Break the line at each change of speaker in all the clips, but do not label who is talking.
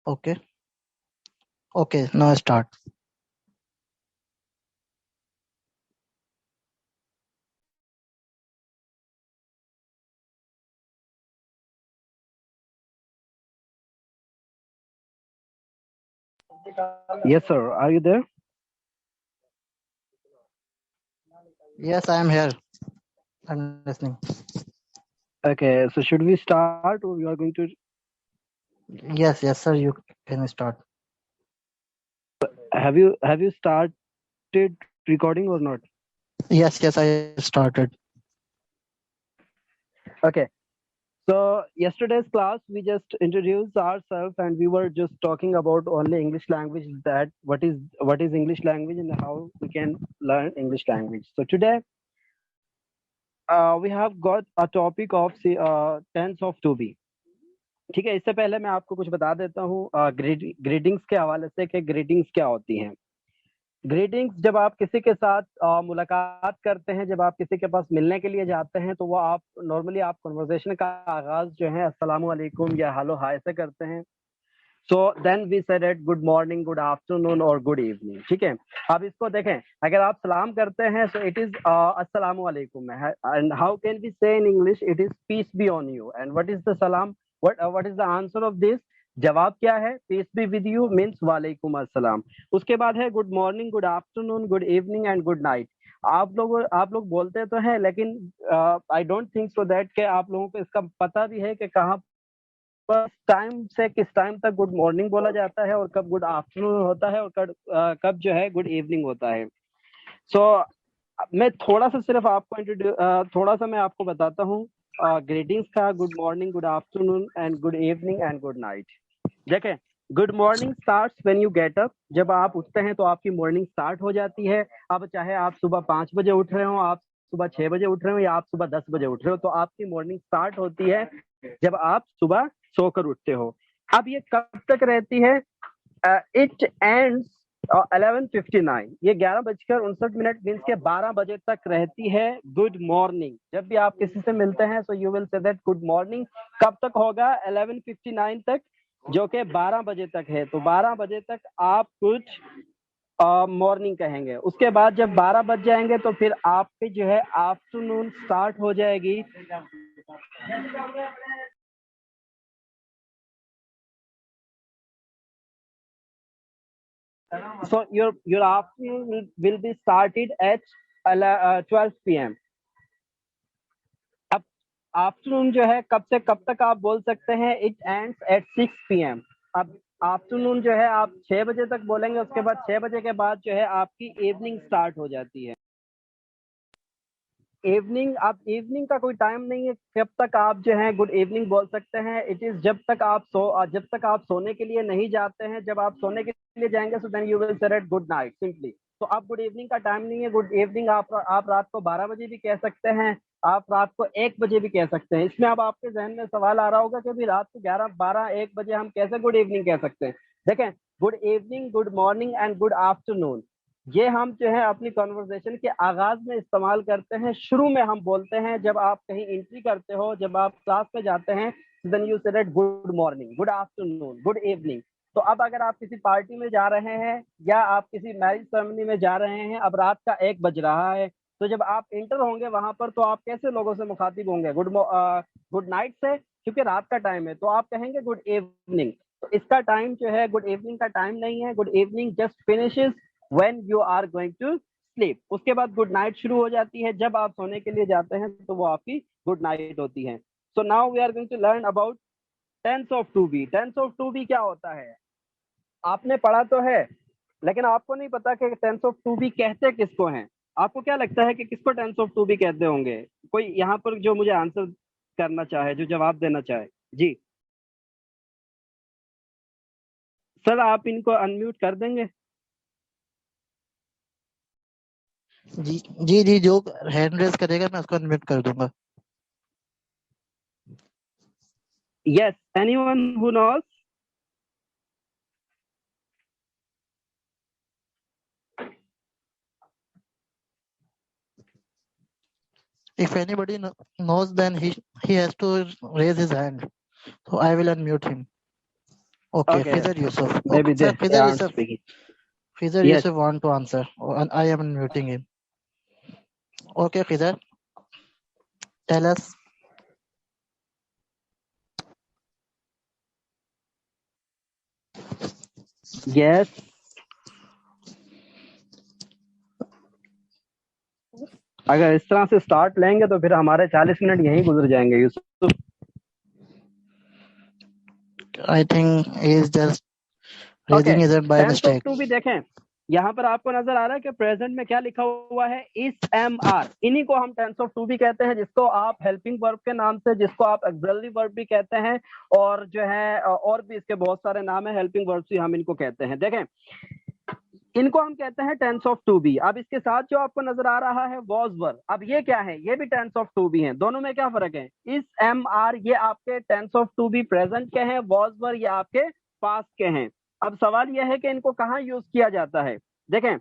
Okay. Okay. Now start.
Yes, sir. Are you there?
Yes, I am here. I'm listening.
Okay. So should we start, or you are going to?
Yes, yes, sir. You can start.
Have you started recording or not?
Yes, yes, I started.
Okay. So yesterday's class we just introduced ourselves and we were just talking about only English language, that what is English language and how we can learn English language. So today we have got a topic of tense of to be. ठीक है, इससे पहले मैं आपको कुछ बता देता हूँ ग्रीटिंग्स के हवाले से कि ग्रीटिंग्स क्या होती हैं। ग्रीटिंग्स जब आप किसी के साथ मुलाकात करते हैं, जब आप किसी के पास मिलने के लिए जाते हैं, तो वो आप नॉर्मली आप कन्वर्सेशन का आगाज जो है अस्सलाम वालेकुम या हेलो हाय से करते हैं। So then we said it good morning, good afternoon और गुड इवनिंग। ठीक है, अब इसको देखें, अगर आप सलाम करते हैं सो इट इज अस्सलाम वालेकुम, and how can we say in English it is peace be on you. And what is the सलाम, what is the answer of this? जवाब क्या है? Peace be with you means वालेकुम अस्सलाम। उसके बाद है good morning, good afternoon, good evening and good night. आप लोग बोलते तो हैं, लेकिन I don't think so that कि आप लोगों को इसका पता भी है कि कहाँ पर टाइम से किस टाइम तक गुड मॉर्निंग बोला जाता है और कब गुड आफ्टरनून होता है और कब जो है गुड इवनिंग होता है। सो मैं थोड़ा सा सिर्फ आपको थोड़ा सा मैं आपको बताता हूँ ग्रीटिंग्स का, good morning, good afternoon and good evening and good night. देखें, good morning starts when you get up. जब आप उठते हैं तो आपकी मॉर्निंग स्टार्ट हो जाती है। अब चाहे आप सुबह 5 बजे उठ रहे हो, आप सुबह 6 बजे उठ रहे हो या आप सुबह 10 बजे उठ रहे हो, तो आपकी मॉर्निंग स्टार्ट होती है जब आप सुबह सोकर उठते हो। अब ये कब तक रहती है? इट एंड्स 11:59, ये 11:59 मीन्स के 12 बजे तक रहती है गुड मॉर्निंग। जब भी आप किसी से मिलते हैं so you will say that good morning. कब तक होगा? 11:59 तक, जो कि 12 बजे तक है। तो 12 बजे तक आप कुछ मॉर्निंग कहेंगे। उसके बाद जब 12 बज जाएंगे तो फिर आपकी जो है आफ्टरनून स्टार्ट हो जाएगी। So your afternoon will be started at 12 p.m. अब आफ्टरनून जो है कब से कब तक आप बोल सकते हैं? It ends at 6 p.m. अब आफ्टरनून जो है आप 6 बजे तक बोलेंगे, उसके बाद 6 बजे के बाद जो है आपकी इवनिंग स्टार्ट हो जाती है। इवनिंग, अब इवनिंग का कोई टाइम नहीं है कब तक आप जो है गुड इवनिंग बोल सकते हैं। इट इज जब तक आप सोने के लिए नहीं जाते हैं। जब आप सोने के लिए जाएंगे so then you will say good night simply. तो अब गुड इवनिंग का टाइम नहीं है। गुड इवनिंग आप रात को 12 बजे भी कह सकते हैं, आप रात को 1 बजे भी कह सकते हैं। इसमें अब आपके जहन में सवाल आ रहा होगा कि अभी रात को 11, 12, 1 बजे हम कैसे गुड इवनिंग कह सकते हैं? देखें, good evening, good morning and good afternoon, ये हम जो है अपनी कॉन्वर्सेशन के आगाज में इस्तेमाल करते हैं। शुरू में हम बोलते हैं जब आप कहीं एंट्री करते हो, जब आप क्लास में जाते हैं, देन यू से good morning, good afternoon, good evening. तो अब अगर आप किसी पार्टी में जा रहे हैं या आप किसी मैरिज सेरेमनी में जा रहे हैं, अब रात का 1 बज रहा है, तो जब आप इंटर होंगे वहां पर तो आप कैसे लोगों से मुखातिब होंगे? गुड नाइट से, क्योंकि रात का टाइम है। तो आप कहेंगे गुड इवनिंग। तो इसका टाइम जो है गुड इवनिंग का टाइम नहीं है। Good evening just finishes when you are going to sleep। उसके बाद गुड नाइट शुरू हो जाती है, जब आप सोने के लिए जाते हैं तो वो आपकी गुड नाइट होती है। So now we are going to learn about tense of to be. Tense of to be क्या होता है? आपने पढ़ा तो है, लेकिन आपको नहीं पता कि टेंस ऑफ टू बी कहते किसको हैं। आपको क्या लगता है कि किसको टेंस ऑफ टू बी कहते होंगे? कोई यहाँ पर जो मुझे आंसर करना चाहे, जो जवाब देना चाहे। जी सर, आप इनको अनम्यूट कर देंगे?
जी जी जी, जो हैंड रेज करेगा मैं उसको अनम्यूट कर दूंगा।
Yes, anyone who knows?
If anybody knows, then he has to raise his hand. So I will unmute him. Okay,
Okay,
Fizar Yusuf.
maybe
Okay, sir,
they
Fizar
aren't
Yusuf.
speaking.
Fizar
Yes.
Yusuf want to answer. And I am muting him. Okay, Fizar, tell us.
Yes. अगर इस तरह से start लेंगे तो फिर हमारे 40 minute यहीं गुजर जाएंगे Yusuf.
I think he is just raising his hand by
tense of
mistake.
टू भी देखें, यहाँ पर आपको नजर आ रहा है कि प्रेजेंट में क्या लिखा हुआ है, इस एम आर, इन्हीं को हम टेंस ऑफ टू भी कहते हैं, जिसको आप हेल्पिंग वर्ब के नाम से, जिसको आप ऑक्सिलरी वर्ब भी कहते हैं, और जो है और भी इसके बहुत सारे नाम है, हेल्पिंग वर्ब भी हम इनको कहते हैं। देखें, इनको हम कहते हैं टेंस ऑफ टू बी। अब इसके साथ जो आपको नजर आ रहा है वॉज वर्ब, अब ये क्या है, ये भी टेंस ऑफ टू बी है। दोनों में क्या फर्क है, इस एम आर ये आपके tense of to be present के हैं, वॉज वर्ब ये आपके पास्ट के हैं। अब सवाल यह है कि इनको कहाँ यूज किया जाता है। देखें,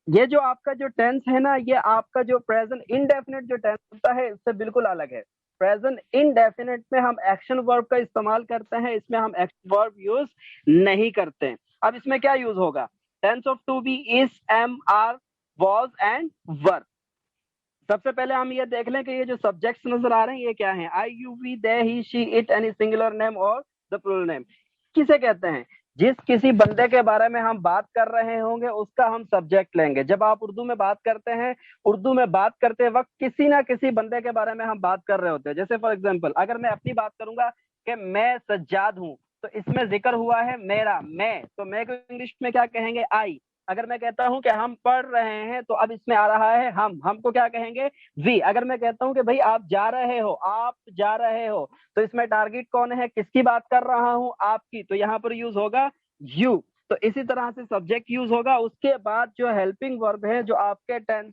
ये जो आपका जो टेंस है ना, ये आपका जो प्रेजेंट इनडेफिनेट जो टेंस होता है इससे बिल्कुल अलग है। प्रेजेंट इनडेफिनेट में हम एक्शन वर्ब का इस्तेमाल करते हैं, इसमें हम एक्शन वर्ब यूज नहीं करते। अब इसमें क्या यूज होगा, tense of to be is am are was and verb. सबसे पहले हम ये देख लें कि ये जो सब्जेक्ट्स नजर आ रहे हैं ये क्या है, I you we they he she it, any singular name और द प्लूरल नेम। किसे कहते हैं, जिस किसी बंदे के बारे में हम बात कर रहे होंगे उसका हम सब्जेक्ट लेंगे। जब आप उर्दू में बात करते हैं, उर्दू में बात करते वक्त किसी ना किसी बंदे के बारे में हम बात कर रहे होते हैं। जैसे फॉर एग्जांपल अगर मैं अपनी बात करूंगा कि मैं सज्जाद हूं, तो इसमें जिक्र हुआ है मेरा, मैं, तो मैं को इंग्लिश में क्या कहेंगे, आई। अगर मैं कहता हूं कि हम पढ़ रहे हैं, तो अब इसमें आ रहा है हमको क्या कहेंगे, वी। अगर मैं कहता हूं कि भाई आप जा रहे हो, आप जा रहे हो, तो इसमें टारगेट कौन है, किसकी बात कर रहा हूं, आपकी, तो यहाँ पर यूज होगा यू। तो इसी तरह से सब्जेक्ट यूज होगा। उसके बाद जो हेल्पिंग वर्ब है, जो आपके टेंस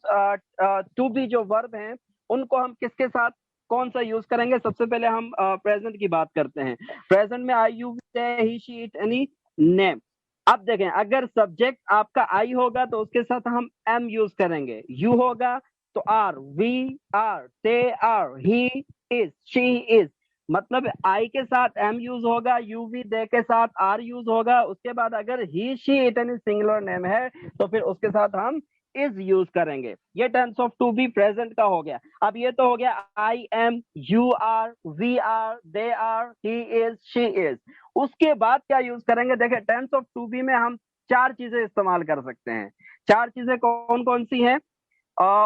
टू बी जो वर्ब हैं, उनको हम किसके साथ कौन सा यूज करेंगे। सबसे पहले हम प्रेजेंट की बात करते हैं। प्रेजेंट में I you he she it any name. अब देखें, अगर सब्जेक्ट आपका आई होगा तो उसके साथ हम एम यूज करेंगे, यू होगा तो are, we are, they are, he is, she is. मतलब आई के साथ एम यूज होगा, यू वी दे के साथ आर यूज होगा। उसके बाद अगर he she it any singular name है तो फिर उसके साथ हम इज यूज करेंगे। ये tense of to be present का हो गया। अब ये तो हो गया I am, you are, we are, they are, he is, she is. उसके बाद क्या यूज करेंगे, देखें टेंस ऑफ टू बी में हम चार चीजें इस्तेमाल कर सकते हैं। चार चीजें कौन कौन सी हैं,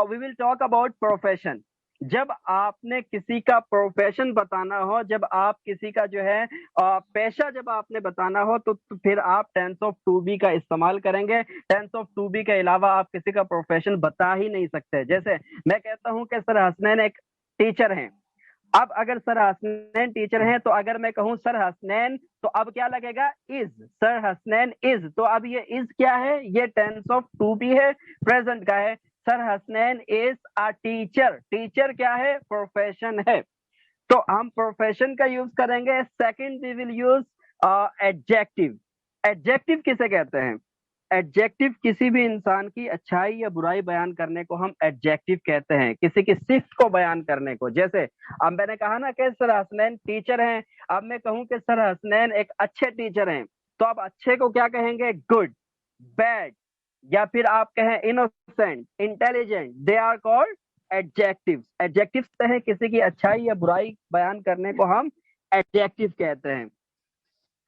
we will talk about profession. जब आपने किसी का प्रोफेशन बताना हो, जब आप किसी का जो है पेशा जब आपने बताना हो, तो फिर आप टेंस ऑफ टू बी का इस्तेमाल करेंगे। टेंस ऑफ टू बी के अलावा आप किसी का प्रोफेशन बता ही नहीं सकते। जैसे मैं कहता हूं कि सर हसनैन एक टीचर हैं। अब अगर सर हसनैन टीचर हैं, तो अगर मैं कहूं सर हसनैन, तो अब क्या लगेगा, इज, सर हसनैन इज। तो अब ये इज क्या है, ये टेंस ऑफ टू बी है, प्रेजेंट का है। Sir Hasnain is a teacher, teacher क्या है, प्रोफेशन है। तो हम प्रोफेशन का यूज करेंगे। Second we will use adjective. Adjective किसे कहते हैं, एडजेक्टिव किसी भी इंसान की अच्छाई या बुराई बयान करने को हम एडजेक्टिव कहते हैं, किसी की सिफ्त को बयान करने को। जैसे अब मैंने कहा ना कि सर हसनैन टीचर हैं, अब मैं कहूं कि सर हसनैन एक अच्छे टीचर हैं, तो आप अच्छे को क्या कहेंगे, गुड, बैड, या फिर आप कहें innocent, intelligent, they are called adjectives. Adjectives हैं किसी की अच्छाई या बुराई बयान करने को हम एडजेक्टिव कहते हैं।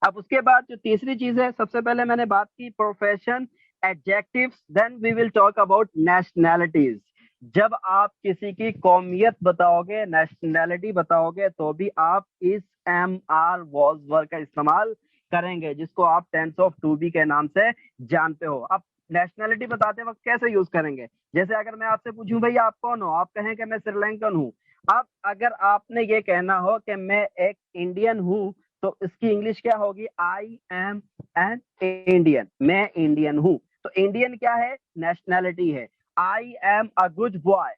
अब उसके बाद जो तीसरी चीज है, सबसे पहले मैंने बात की profession, adjectives, then we will talk about nationalities. जब आप किसी की कौमियत बताओगे, नेशनैलिटी बताओगे, तो भी आप इस एम आर वॉज वर्ब का इस्तेमाल करेंगे, जिसको आप टेंस ऑफ टू बी के नाम से जानते हो। अब नेशनैलिटी बताते वक्त कैसे यूज करेंगे, जैसे अगर मैं आपसे पूछूं भाई आप कौन हो, आप कहें कि मैं श्रीलंकन हूँ। अब अगर आपने ये कहना हो कि मैं एक इंडियन हूँ, तो इसकी इंग्लिश क्या होगी, आई एम एन इंडियन, मैं इंडियन हूं। तो इंडियन क्या है, नेशनैलिटी है। आई am a good boy,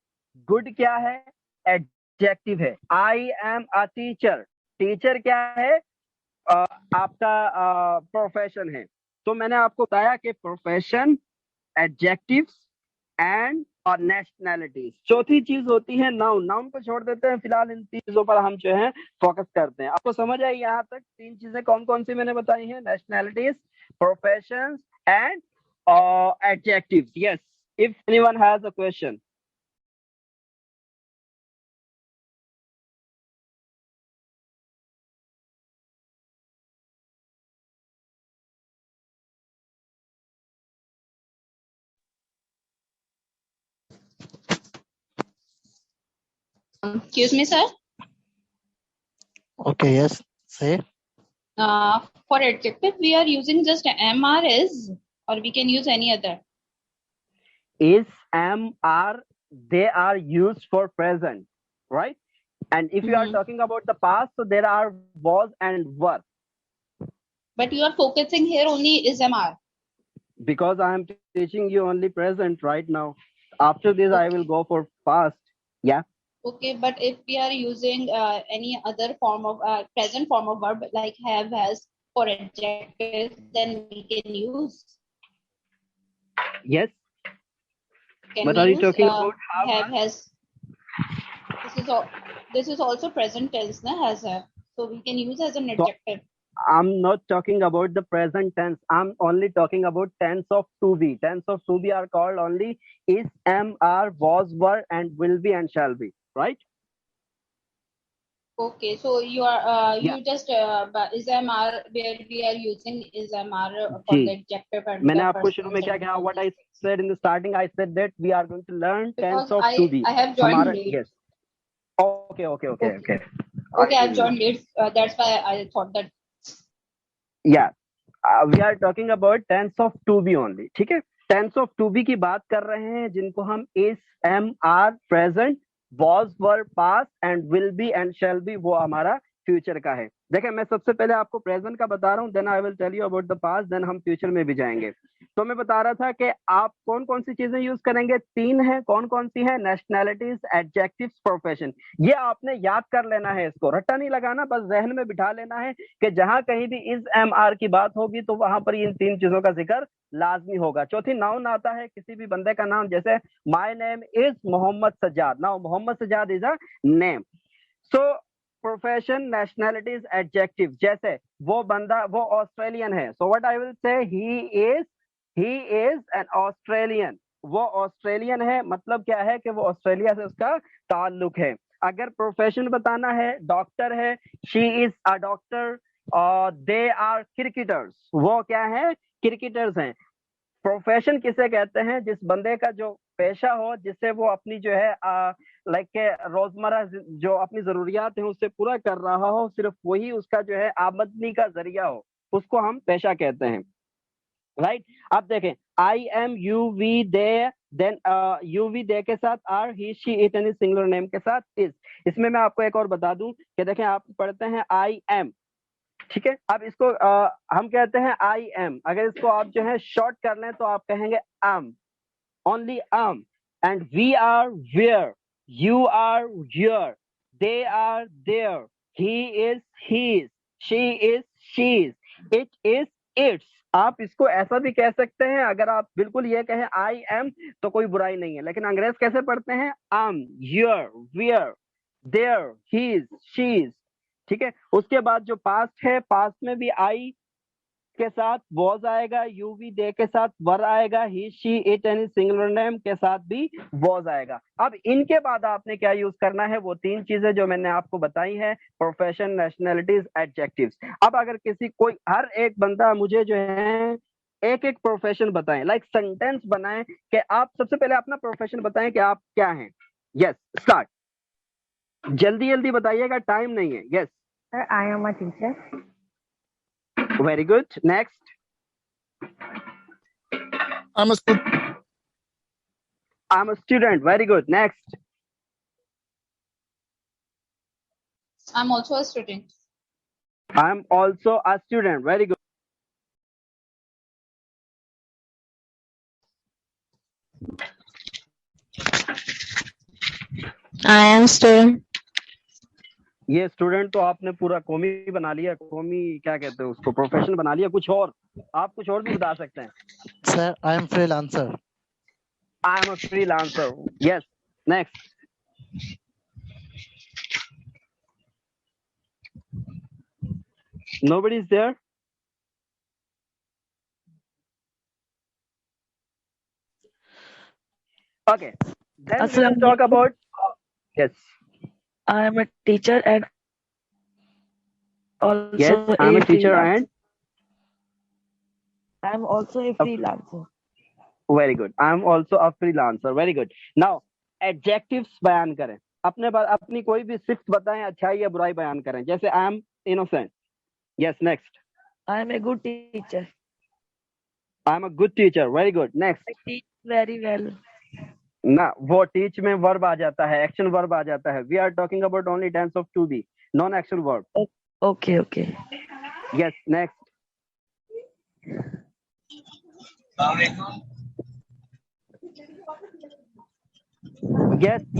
good क्या है, एडजेक्टिव है। आई एम अ टीचर, टीचर क्या है, आपका प्रोफेशन है। तो मैंने आपको बताया कि प्रोफेशन, एडजेक्टिव्स एंड और नेशनैलिटीज। चौथी चीज होती है नाउन। नाउन को छोड़ देते हैं फिलहाल, इन तीन चीजों पर हम जो है फोकस करते हैं। आपको समझ आई यहाँ तक तीन चीजें कौन कौन सी मैंने बताई हैं? Nationalities, professions and adjectives. Yes, if anyone has a question.
Excuse me, sir.
Okay, yes, say.
For adjective, we are using just MR is, or we can use any other.
Is, am, are, they are used for present, right? And if you are talking about the past, so there are was and were.
But you are focusing here only is MR.
Because I am teaching you only present right now. After this, I will go for past. Yeah.
Okay, but if we are using any other form of present form of verb like have, has for adjective, then we can use.
Yes.
Can
But
we
are you
use,
talking about
have, has? This is also present tense, na, has, have. So we can use as an adjective.
I'm not talking about the present tense. I'm only talking about tense of to be. Tense of to be are called only is, am, are, was, were, and will be and shall be. Right?
Okay, so you are you just is MR where we are using is MR for the adjective and
मैंने
the
आपको शुरू में क्या कहा? What I said in the starting, I said that we are going to learn tense of to be.
I have joined late.
Yes. Okay.
Okay, I've joined late. That's why I thought that.
Yeah, we are talking about tense of to be only. ठीक है? Tense of to be की बात कर रहे हैं जिनको हम is, am, are, present, was, were, past and will be and shall be, वो हमारा फ्यूचर का है। देखिए, मैं सबसे पहले आपको प्रेजेंट का बता रहा हूँ, then I will tell you about the past, देन हम फ्यूचर में भी जाएंगे। तो मैं बता रहा था कि आप कौन कौन सी चीजें यूज करेंगे? तीन है। कौन कौन सी है? Nationalities, adjectives, profession. ये आपने याद कर लेना है, इसको रट्टा नहीं लगाना, बस जहन में बिठा लेना है कि जहां कहीं भी इज, एम, आर की बात होगी तो वहां पर इन तीन चीजों का जिक्र लाजमी होगा। चौथी नाउन आता है, किसी भी बंदे का नाम, जैसे my name is Mohammad Sajjad. Now Mohammad Sajjad is a name. So profession, nationalities, adjective. जैसे वो बंदा, वो ऑस्ट्रेलियन है, सो व्हाट आई विल से, ही इज एन ऑस्ट्रेलियन। वो ऑस्ट्रेलियन है, मतलब क्या है कि वो ऑस्ट्रेलिया से उसका ताल्लुक है। अगर प्रोफेशन बताना है, डॉक्टर है, she is a doctor. They are cricketers, वो क्या है? क्रिकेटर्स हैं। प्रोफेशन किसे कहते हैं? जिस बंदे का जो पेशा हो, जिससे वो अपनी जो है लाइक रोजमर्रा जो अपनी जरूरियात है उससे पूरा कर रहा हो, सिर्फ वही उसका जो है आमदनी का जरिया हो, उसको हम पेशा कहते हैं। राइट? अब देखें, I am, you, we, they, then you, we, they के साथ आर, ही, शी, इट यानी सिंगुलर नेम के साथ इज। इसमें मैं आपको एक और बता दूं कि देखें, आप पढ़ते हैं आई एम, ठीक है? अब इसको हम कहते हैं आई एम। अगर इसको आप जो है शॉर्ट कर लें तो आप कहेंगे am, only am। and we are where, you are your, they are there, he is his, she is she's, it is its। आप इसको ऐसा भी कह सकते हैं, अगर आप बिल्कुल ये कहें आई एम तो कोई बुराई नहीं है, लेकिन अंग्रेज कैसे पढ़ते हैं? am, your, where, there, his, she's। ठीक है? उसके बाद जो पास्ट है, पास्ट में भी आई के साथ वॉज आएगा, यू, वी, दे के साथ वर आएगा, ही, शी, इट यानी सिंगुलर नेम के साथ भी वॉज आएगा। अब इनके बाद आपने क्या यूज करना है? वो तीन चीजें जो मैंने आपको बताई है, प्रोफेशन, नेशनैलिटीज, एडजेक्टिव्स। अब अगर किसी कोई, हर एक बंदा मुझे जो है एक एक प्रोफेशन बताएं, लाइक सेंटेंस बनाएं कि आप सबसे पहले अपना प्रोफेशन बताएं कि आप क्या हैं। Yes, start. जल्दी जल्दी बताइएगा, टाइम नहीं है। Yes
sir, I am a teacher.
Very good, next.
I'm a student.
I'm a student, very good, next।
I'm also a student.
I'm also a student, very good।
I am student।
ये student तो आपने पूरा कौमी बना लिया, कौमी क्या कहते हैं उसको, प्रोफेशन बना लिया। कुछ और, आप कुछ और भी बता सकते हैं।
Sir, I am freelancer.
I am a freelancer. Yes. Next. Nobody is there. Okay. Then we will
Assalamu
talk
alaikum.
about. Yes.
I am a teacher and also
Yes. I am a teacher
freelancer.
and.
I am also a freelancer.
Very good. I am also a freelancer. Very good. Now, adjectives बयान करें. अपनी कोई भी सिफ्त बताएं, अच्छाई या बुराई बयान करें. जैसे I am innocent. Yes. Next.
I am a good teacher.
I am a good teacher. Very good. Next.
I teach very well.
ना वो टीच में वर्ब आ जाता है, एक्शन वर्ब आ जाता है. We are talking about only tense of to be, non action verb.
Okay, okay.
Yes. Next.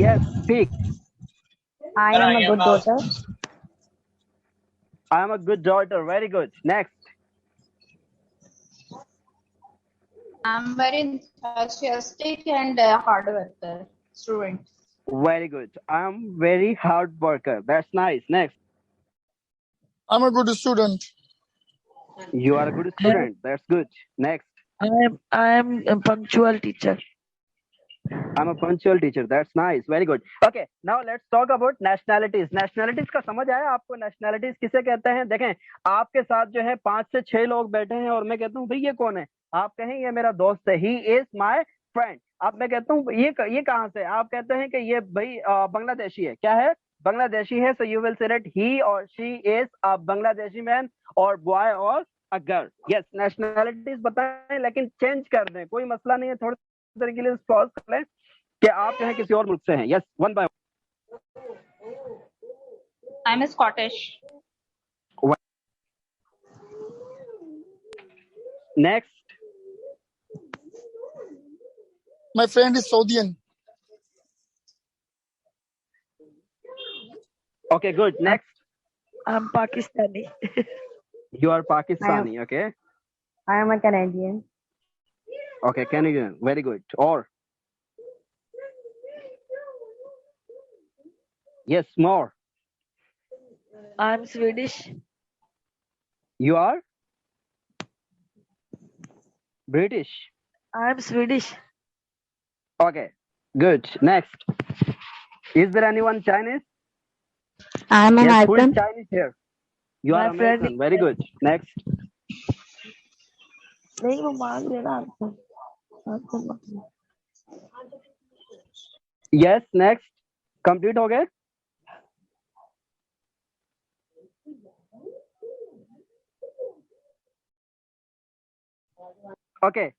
Yes speak.
I am a good daughter.
I am a good daughter. Very good. Next.
I'm very enthusiastic and hard worker student.
Very good. I am very hard worker. That's nice. Next.
I'm a good student.
You are a good student. That's good. Next.
I am a punctual teacher.
I'm a punctual teacher. That's nice. Very good. Okay. Now let's talk about nationalities. Nationalities का समझ आया आपको? Nationalities किसे कहते हैं? देखें, आपके साथ जो है 5 से 6 लोग बैठे हैं और मैं कहता हूँ भाई ये कौन है? आप कहें ये मेरा दोस्त है. He is my friend. अब मैं कहता हूँ ये कहाँ से? आप कहते हैं कि ये भाई बांग्लादेशी है. क्या है? बांग्लादेशी है. So you will say that he or she is a Bangladeshi man or boy or a girl. Yes. Nationalities बताएं लेकिन चेंज कर दें. कोई मसला नहीं है. थोड़ी देर के लिए पॉज कर लें कि आप जो है किसी और मुल्क से हैं. Yes. One by.
I'm a Scottish.
Next.
My friend is Saudian.
Okay, good. Next.
I am Pakistani.
You are Pakistani. Okay.
I am a Canadian.
Okay, Canadian. Very good. Or yes, more.
I am Swedish.
You are British.
I am Swedish.
Okay, good. Next. Is there anyone Chinese?
I am
Yes, who is Chinese here? You
My
are
friend
American.
is-
Very good. Next.
नहीं वो मांग रहे ना answer.
Yes, next. Complete हो गए? Okay.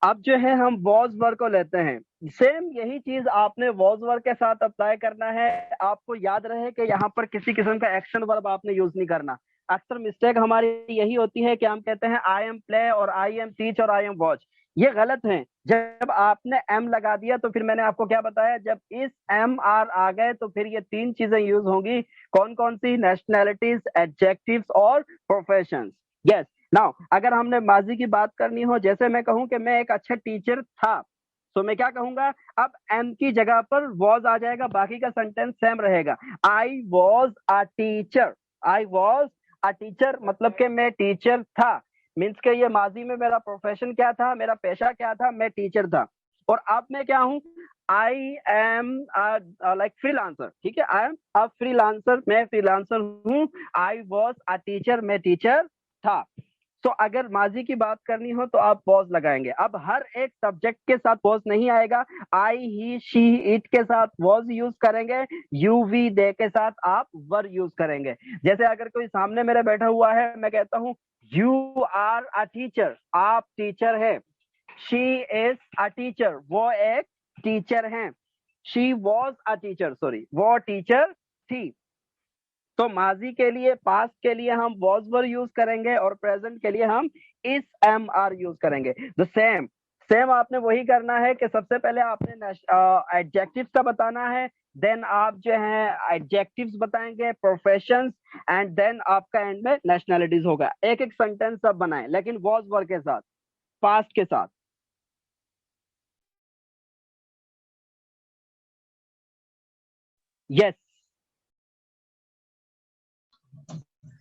अब जो है हम वॉज वर्क को लेते हैं. सेम यही चीज आपने वॉज वर्क के साथ अप्लाई करना है. आपको याद रहे कि यहाँ पर किसी किस्म का एक्शन वर्ब आपने यूज नहीं करना. अक्सर मिस्टेक हमारी यही होती है कि हम कहते हैं आई एम प्ले और आई एम टीच और आई एम वॉच. ये गलत है. जब आपने एम लगा दिया तो फिर मैंने आपको क्या बताया, जब इस एम आर आ गए तो फिर ये 3 चीजें यूज होंगी. कौन कौन सी? नेशनैलिटीज, एडजेक्टिव्स और प्रोफेशंस. यस. नाउ अगर हमने माजी की बात करनी हो, जैसे मैं कहूं कि मैं एक अच्छा टीचर था, तो मैं क्या कहूंगा? अब एम की जगह पर वॉज आ जाएगा, बाकी का सेंटेंस सेम रहेगा. I was a teacher. I was a teacher मतलब कि मैं टीचर था. मीन्स के ये माजी में मेरा प्रोफेशन क्या था, मेरा पेशा क्या था? मैं टीचर था. और अब मैं क्या हूं? I am like freelancer. ठीक है, आई एम अ फ्रीलांसर. मैं फ्रीलांसर हूं. I was a teacher. मैं टीचर था. तो अगर माजी की बात करनी हो तो आप पॉज लगाएंगे. अब हर एक सब्जेक्ट के साथ पॉज नहीं आएगा. आई, ही, शी, इट के साथ वॉज यूज करेंगे. यू, वी, दे के साथ आप वर यूज करेंगे. जैसे अगर कोई सामने मेरे बैठा हुआ है, मैं कहता हूं यू आर अ टीचर. आप टीचर है. She is a teacher. वो एक टीचर है. She was a teacher. Sorry, वो टीचर थी. तो माजी के लिए, पास्ट के लिए हम वॉज वर यूज करेंगे और प्रेजेंट के लिए हम इस एम आर यूज करेंगे. द सेम आपने वही करना है कि सबसे पहले आपने एडजेक्टिव्स का बताना है. देन आप जो है एडजेक्टिव्स बताएंगे, प्रोफेशंस, एंड देन आपका एंड में नेशनैलिटीज होगा. एक एक सेंटेंस सब बनाएं लेकिन वॉज वर के साथ, पास्ट के साथ. Yes.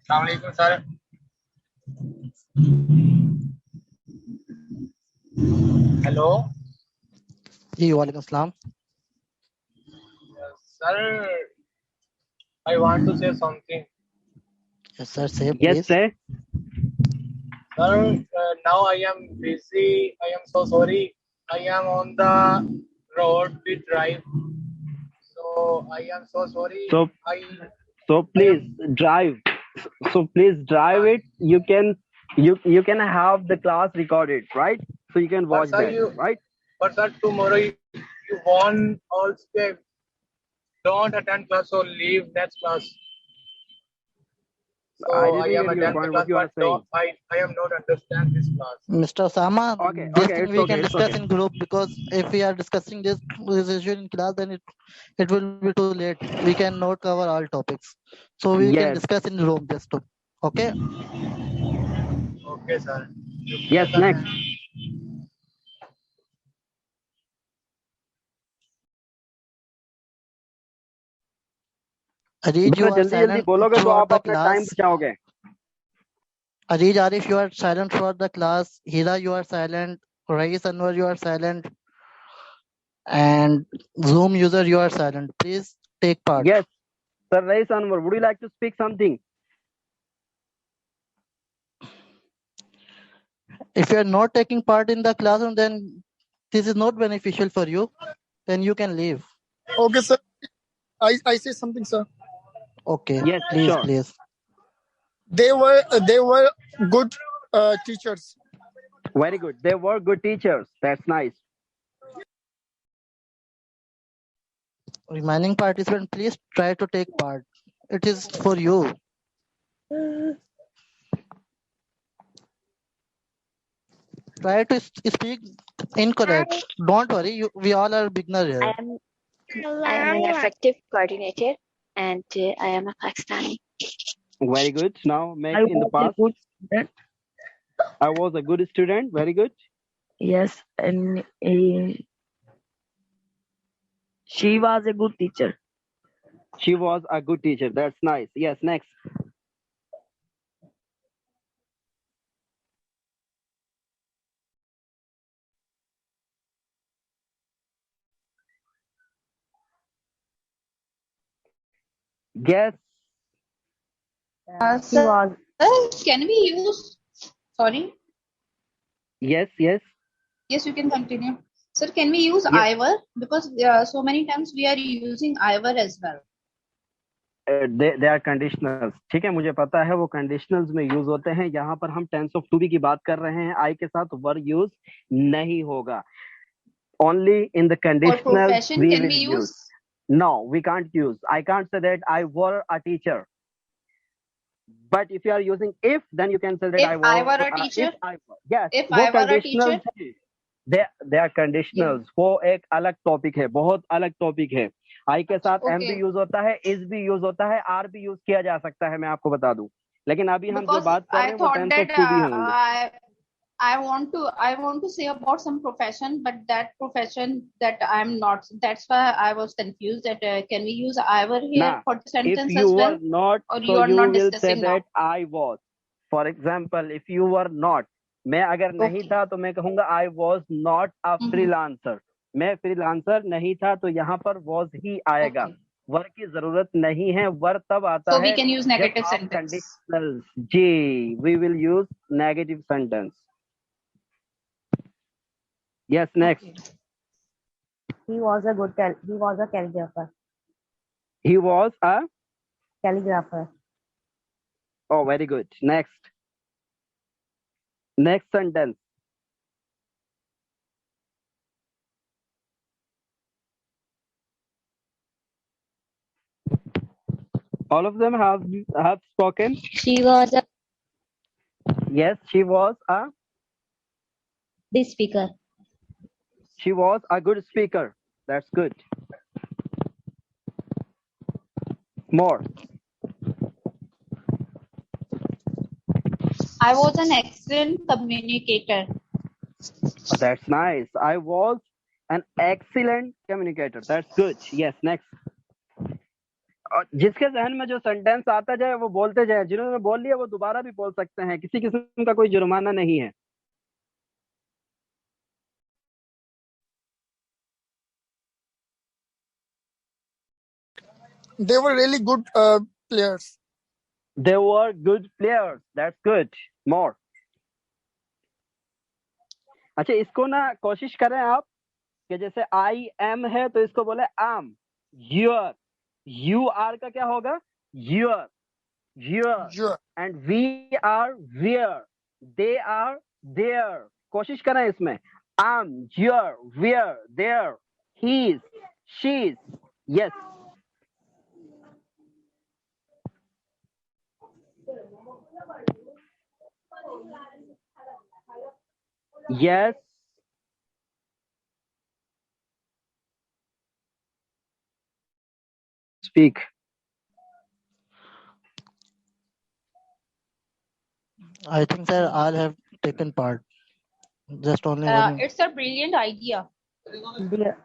Assalamualaikum sir. Hello.
जी वालेकुम अस्सलाम.
Sir, I want to say something.
Yes sir, say
Yes,
please.
sir.
Sir, now I am busy. I am so sorry. I am on the road to drive. So I am so sorry.
So please drive. So please drive it. You can have the class recorded, right? So you can watch
But sir,
that, right?
But sir, tomorrow you want also don't attend class or leave next class. So
I didn't
I am
get your
attend the
point.
class,
What you are
but
saying?
I am not understand this class.
Mr. Osama,
Okay,
this
okay,
thing
it's
we
okay,
can
it's
discuss
okay.
in group, because if we are discussing this issue in class, then it will be too late. We cannot cover all topics, so we can
Yes,
discuss in room just to. Okay.
Okay, sir.
yes. Next.
Areej, you
बेटा
are
जल्दी जल्दी
silent
बोलोगे तो
throughout
आप
the
अपना time
class.
बचाओगे.
Areej Arif, you are silent throughout the class. Hira, you are silent. Rais Anwar, you are silent. And Zoom user, you are silent. Please take part.
Yes, sir. Rais Anwar, would you like to speak something?
If you are not taking part in the classroom, then this is not beneficial for you. Then you can leave.
Okay, sir. I say something, sir.
Okay.
Yes,
Please,
sure.
please.
They were good teachers.
Very good. They were good teachers. That's nice.
Remaining participant, please try to take part. It is for you. Try to speak incorrect. Don't worry. We all are beginner here.
I am an effective coordinator and I am a Pakistani.
Very good. Now, make
I
in the
was a
past.
good student.
I was a good student. Very good.
Yes, and she was a good teacher.
She was a good teacher. That's nice. Yes, next. Yes.
She was.
Can we use? Sorry.
Yes, yes.
Yes, you can continue. Sir, can we use
Yes.
Ivor? Because so many times we are using Ivor as well.
They are conditionals. ठीक है, मुझे पता है वो conditionals में use होते हैं. यहाँ पर हम tense of to be की बात कर रहे हैं. I के साथ were use नहीं होगा. Only in the
For
conditionals
profession,
we
can
will
we
use.
use?
No, we can't use. I can't say that I were a teacher. But if you are using if, then you can say that
If
I was.
I were a teacher?
If I were. Yes.
If
वो
I were a
conditionals
teacher?
हैं. They are conditionals. वो एक अलग topic है, बहुत अलग topic है. I के साथ am भी
Okay.
use होता है, is भी use होता है, are भी use किया जा सकता है. मैं आपको बता दूं. लेकिन अभी हम जो
Because
बात कर रहे
I
हैं वो
thought
tense of
that
to be होंगे.
I want to say about some profession, but that profession that I'm not. That's why I was confused. That can we use Ivor here
Nah,
for the
if
sentence
you
as
were
well,
not,
or
so
you are
you
not
will say
discussing now?
that I was. For example, if you were not, मैं अगर नहीं
Okay.
था तो मैं कहूंगा I was not a
Mhm.
freelancer. मैं freelancer नहीं था तो यहाँ पर was ही आएगा.
Okay.
वर की जरूरत नहीं है. वर तब आता
So we
है
can use
जब
negative
आप
sentence.
conditionals. Ji, we will use negative sentence. Yes, next.
Okay.
He was a calligrapher.
He was a.
Calligrapher.
Oh, very good. Next. Next sentence. All of them have spoken.
She was a
Yes, she was a.
good speaker.
She was a good speaker. That's good. More.
I was an excellent communicator.
That's nice. I was an excellent communicator. That's good. Yes, next. और जिसके जहन में जो sentence आता जाए वो बोलते जाए, जिन्होंने बोल लिया वो दोबारा भी बोल सकते हैं, किसी किस्म का कोई जुर्माना नहीं है।
They were really good players.
They were good players. That's good. More. अच्छा, इसको ना कोशिश करें आप कि जैसे आई एम है तो इसको बोले am, your, you are का क्या होगा? Your,
Sure.
and we are where, they are there. कोशिश करें इसमें am, your, where, there, his, she's. Yes. Yes. Speak.
I think, sir, all have taken part. Just only one.
It's a brilliant idea.
Dear,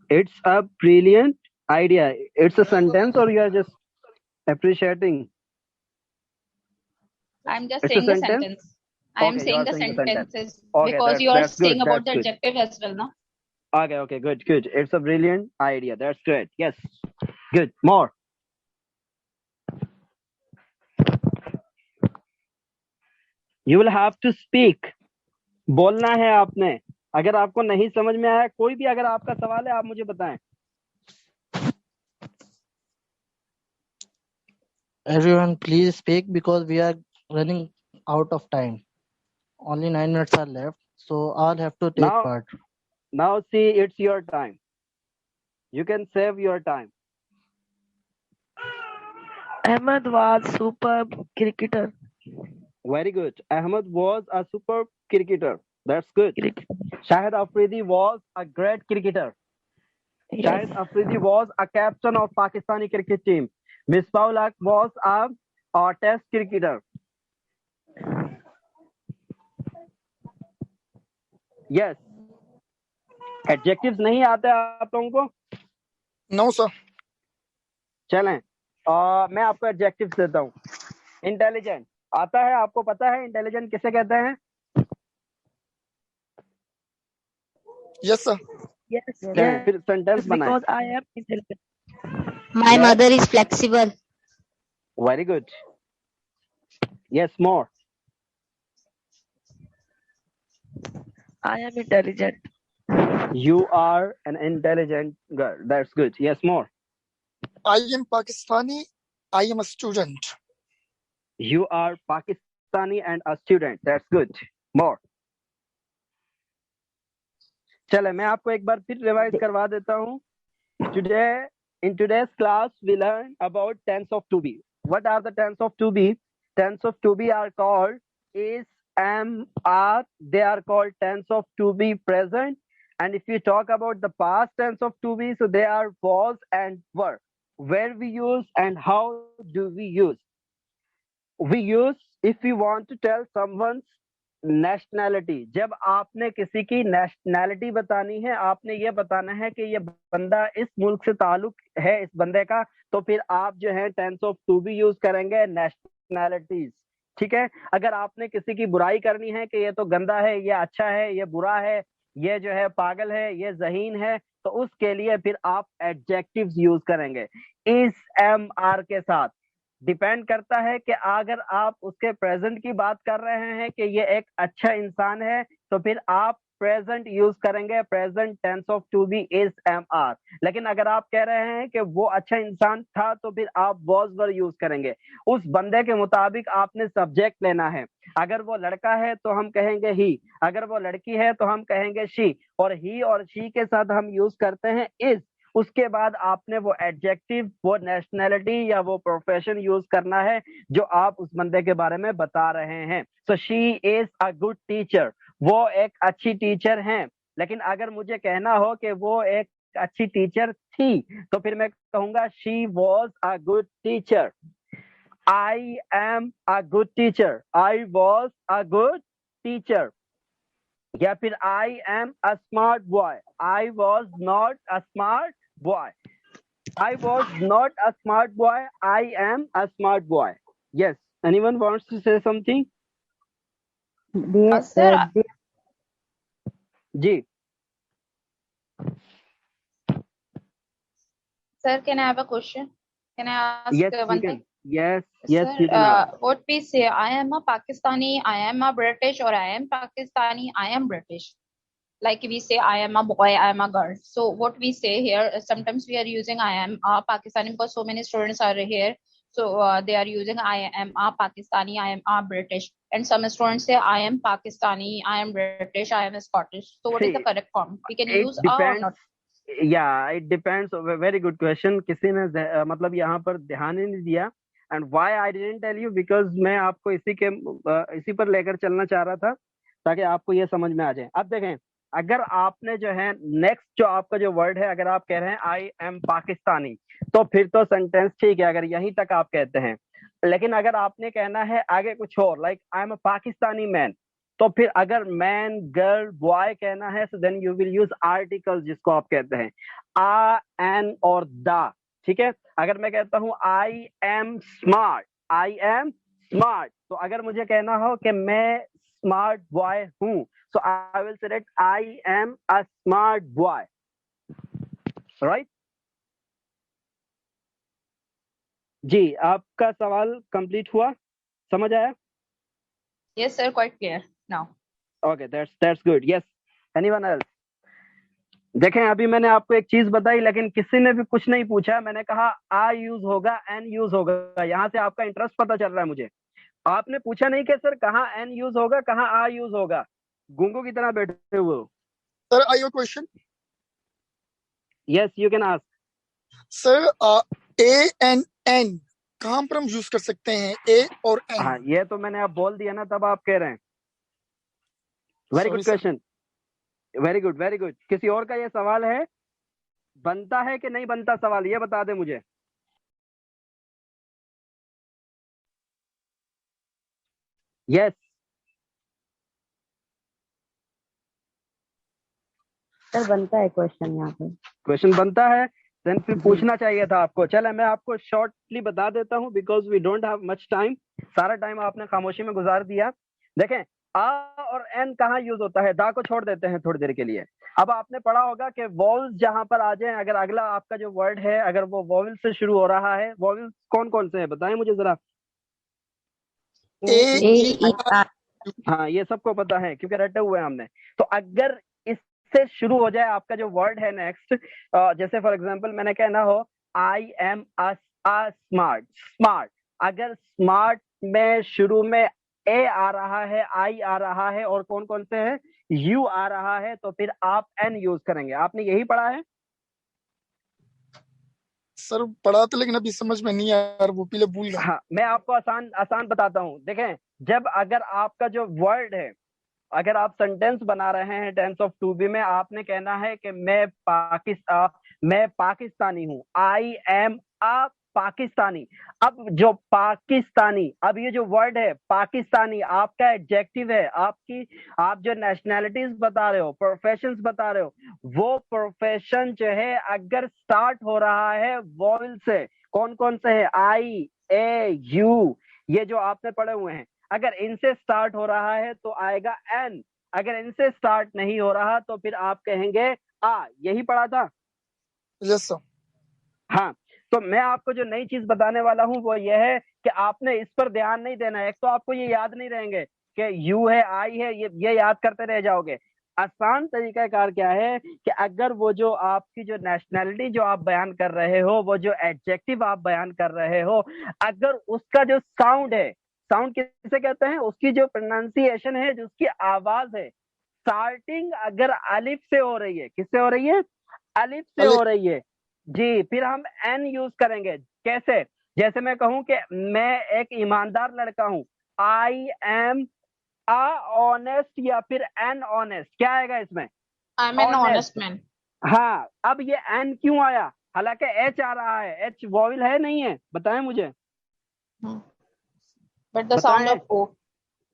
It's a brilliant idea. It's a sentence or you are just appreciating?
I'm just
It's a
saying the
sentence?
sentence. I am
Okay, you
saying
are
the
saying the sentence.
sentences
Okay,
because you are
that's good,
saying about
that's
the
good.
adjective as well, no?
Okay, good. It's a brilliant idea. That's great. Yes. Good. More. You will have to speak. बोलना है आपने। अगर आपको नहीं समझ में आया, कोई भी अगर आपका सवाल है आप मुझे बताएं।
Everyone, please speak because we are running out of time. Only 9 minutes are left, so all have to take part.
Now see, it's your time. You can save your time.
Ahmed was superb cricketer.
Very good. Ahmed was a superb cricketer. That's good. Shahid Afridi was a great cricketer.
Yes.
Shahid Afridi was a captain of Pakistani cricket team. Misbah-ul Haq was a test cricketer. Yes. Adjectives नहीं आते आप लोगों को?
No, sir.
चलें, मैं आपको adjectives देता हूँ। Intelligent आता है, आपको पता है intelligent किसे कहते हैं?
Yes, sir.
Yes.
चलें, फिर sentence बनाएं।
Because I am intelligent.
My mother is flexible.
Very good. Yes, more.
I am intelligent.
You are an intelligent girl. That's good. Yes, more.
I am Pakistani. I am a student.
You are Pakistani and a student. That's good. More. चले, मैं आपको एक बार फिर revise करवा देता हूँ। In today's class, we learn about tense of to be. What are the tense of to be? Tense of to be are called is, am, are. They are called tense of to be present. And if you talk about the past tense of to be, so they are was and were. Where we use and how do we use? We use if we want to tell someone's nationality. जब आपने किसी की nationality बतानी है, आपने ये बताना है कि ये बंदा इस मुल्क से ताल्लुक है इस बंदे का, तो फिर आप जो है tense of to be use करेंगे nationalities. ठीक है? अगर आपने किसी की बुराई करनी है कि ये तो गंदा है, ये अच्छा है, ये बुरा है, ये जो है पागल है, ये ज़हीन है, तो उसके लिए फिर आप adjectives यूज करेंगे is, am, are के साथ। डिपेंड करता है कि अगर आप उसके प्रेजेंट की बात कर रहे हैं कि ये एक अच्छा इंसान है, तो फिर आप प्रेजेंट यूज करेंगे, present tense of to be is, am, are. लेकिन अगर आप कह रहे हैं कि वो अच्छा इंसान था, तो फिर आप वॉज वर यूज करेंगे। उस बंदे के मुताबिक आपने सब्जेक्ट लेना है। अगर वो लड़का है तो हम कहेंगे ही, अगर वो लड़की है तो हम कहेंगे शी, और ही और शी के साथ हम यूज करते हैं इज। उसके बाद आपने वो एडजेक्टिव, वो नेशनैलिटी या वो प्रोफेशन यूज करना है जो आप उस बंदे के बारे में बता रहे हैं। So she is a good teacher, वो एक अच्छी टीचर हैं। लेकिन अगर मुझे कहना हो कि वो एक अच्छी टीचर थी, तो फिर मैं कहूंगा she was a good teacher. I am a good teacher, I was a good teacher. या फिर आई am a smart boy, I was not a smart boy. I was not a smart boy. I am a smart boy. Yes. Anyone wants to say something?
They,
Sir,
they,
जी.
sir, can I have a question? Can I ask
Yes, you
one
can.
thing?
Yes,
Sir,
you can ask.
what we say, I am a Pakistani, I am a British, or I am Pakistani, I am British. Like we say, I am a boy, I am a girl. So what we say here, sometimes we are using I am a Pakistani because so many students are here. So they are using I am a Pakistani, I am a British. And some students say I am Pakistani, I am British, I am Scottish. So what is the
See,
correct form? We can
it
use a or
depends.
not?
Yeah, it depends. Very good question. किसी ने मतलब यहाँ पर ध्यान ही नहीं दिया. And why I didn't tell you, because मैं आपको इसी पर लेकर चलना चाह रहा था ताकि आपको ये समझ में आ जाए. अब देखें, अगर आपने जो है नेक्स्ट जो आपका जो वर्ड है, अगर आप कह रहे हैं आई एम पाकिस्तानी, तो फिर तो सेंटेंस ठीक है अगर यहीं तक आप कहते हैं. लेकिन अगर आपने कहना है आगे कुछ और, like I am a Pakistani man, तो फिर अगर मैन, गर्ल, बॉय कहना है, so then you will use article, जिसको आप कहते हैं आ, एन और द. ठीक है. अगर मैं कहता हूं I am smart, I am smart, तो अगर मुझे कहना हो कि मैं स्मार्ट बॉय हूं, so I will say that I am a smart boy. Right जी. आपका सवाल कंप्लीट हुआ? समझ आया?
Yes, sir, quite clear now.
Okay, that's good. Yes. Anyone else? देखें, अभी मैंने आपको एक चीज बताई, लेकिन किसी ने भी कुछ नहीं पूछा. मैंने कहा आ यूज होगा, एन यूज होगा. यहाँ से आपका इंटरेस्ट पता चल रहा है मुझे. आपने पूछा नहीं कि सर कहाँ एन यूज होगा, कहाँ आ यूज होगा. गुंगू की तरह बैठे हुए हो.
Sir, I have a question.
Yes, you can ask.
Sir, A and N कहाँ पर हम यूज कर सकते हैं? A और N.
हाँ, ये तो मैंने आप बोल दिया ना, तब आप कह रहे हैं. Very good question. Very good, very good. किसी और का ये सवाल है? बनता है कि नहीं बनता सवाल, ये बता दे मुझे. यस.
सर बनता है क्वेश्चन यहाँ पे.
क्वेश्चन बनता है, देन फिर पूछना चाहिए था आपको. चले, मैं आपको शॉर्टली बता देता हूँ, because we don't have much time. सारा टाइम आपने खामोशी में गुजार दिया. देखें, आ और एन कहाँ यूज होता है? दा को छोड़ देते हैं थोड़ी देर के लिए. अब आपने पढ़ा होगा कि वॉवल्स जहां पर आ जाए, अगर अगला आपका जो वर्ड है अगर वो वॉवल से शुरू हो रहा है, वॉवल्स कौन कौन से हैं बताएं मुझे जरा. हाँ, ये सबको पता है क्योंकि रटे हुए हैं हमने. तो अगर इससे शुरू हो जाए आपका जो वर्ड है नेक्स्ट, जैसे फॉर एग्जांपल मैंने कहना हो आई एम अ स्मार्ट. स्मार्ट, अगर स्मार्ट में शुरू में ए आ रहा है, आई आ रहा है, और कौन कौन से हैं, यू आ रहा है, तो फिर आप एन यूज करेंगे. आपने यही पढ़ा है?
सर पढ़ा तो, लेकिन अभी समझ में नहीं आया यार, वो पहले भूल गया.
हाँ, मैं आपको आसान बताता हूँ. देखें, जब अगर आपका जो वर्ड है, अगर आप सेंटेंस बना रहे हैं टेंस ऑफ टू बी में, आपने कहना है कि मैं पाकिस्तानी हूँ. आई एम अ पाकिस्तानी. अब जो पाकिस्तानी, अब ये जो वर्ड है पाकिस्तानी आपका एडजेक्टिव है. आप जो नेशनैलिटीज बता रहे हो, प्रोफेशंस बता रहे हो, वो प्रोफेशन जो है अगर स्टार्ट हो रहा है वॉवल से, कौन कौन से है, आई, ए, यू, ये जो आपने पढ़े हुए हैं, अगर इनसे स्टार्ट हो रहा है तो आएगा एन. अगर इनसे स्टार्ट नहीं हो रहा तो फिर आप कहेंगे आ. यही पढ़ा था?
Yes sir.
हाँ. तो मैं आपको जो नई चीज बताने वाला हूं वो ये है कि आपने इस पर ध्यान नहीं देना है. एक तो आपको ये याद नहीं रहेंगे कि यू है, आई है, ये याद करते रह जाओगे. आसान तरीका कार क्या है कि अगर वो जो आपकी जो नेशनैलिटी जो आप बयान कर रहे हो, वो जो एडजेक्टिव आप बयान कर रहे हो, अगर उसका जो साउंड है, साउंड किसे कहते हैं, उसकी जो प्रोनाउंसिएशन है, जो उसकी आवाज है, स्टार्टिंग अगर अलिफ से हो रही है, किससे हो रही है, अलिफ से हो रही है जी, फिर हम एन यूज करेंगे. कैसे? जैसे मैं कहूं कि मैं एक ईमानदार लड़का हूं, आई एम अ ऑनेस्ट, या फिर एन ऑनेस्ट, क्या आएगा इसमें?
I am an honest man.
हाँ. अब ये एन क्यों आया, हालांकि एच आ रहा है? एच वॉवल है नहीं है? बताएं मुझे.
But the sound of O.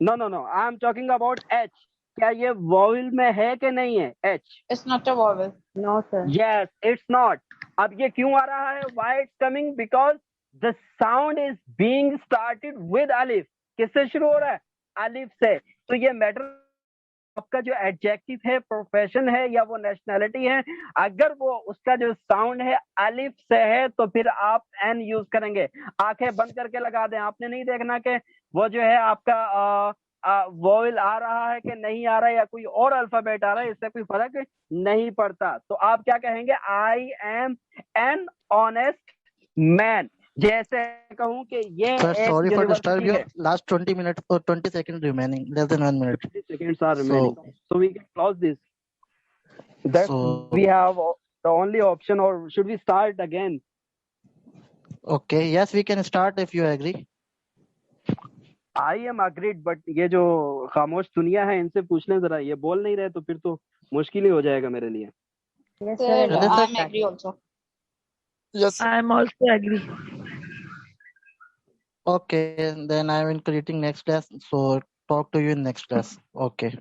No no no, I am talking about H. क्या ये वॉवल में है कि नहीं है H?
It's not a vowel.
No sir.
Yes, it's not. अब ये क्यों आ रहा है? Why it's coming? Because the sound is being started with alif. किससे शुरू हो रहा है? अलिफ से। तो ये मैटर आपका जो एडजेक्टिव है, प्रोफेशन है या वो नेशनैलिटी है, अगर वो उसका जो साउंड है अलिफ से है तो फिर आप एन यूज करेंगे। आंखें बंद करके लगा दें, आपने नहीं देखना कि वो जो है आपका वोवेल आ रहा है कि नहीं आ रहा है या कोई और अल्फाबेट आ रहा है, इससे कोई फर्क नहीं पड़ता। तो आप क्या कहेंगे? I am an honest man. जैसे कहूं कि ये
Sir,
एक
sorry for disturb
university
you.
है।
Last 20 minutes or 20 seconds remaining. Less than 1 minute.
20 seconds are remaining, so we can close this. That we have the only option, or should we start again?
Okay. Yes, we can start if you agree.
I am agreed, but ये जो खामोश दुनिया है इनसे पूछ लें जरा, ये बोल नहीं रहे तो फिर तो मुश्किल ही हो जाएगा मेरे लिए।
Yes,
Sir,
sir.
I am agree also.
Yes.
I am also agree.
Okay. Then I am in creating next class. So talk to you in next class. Okay.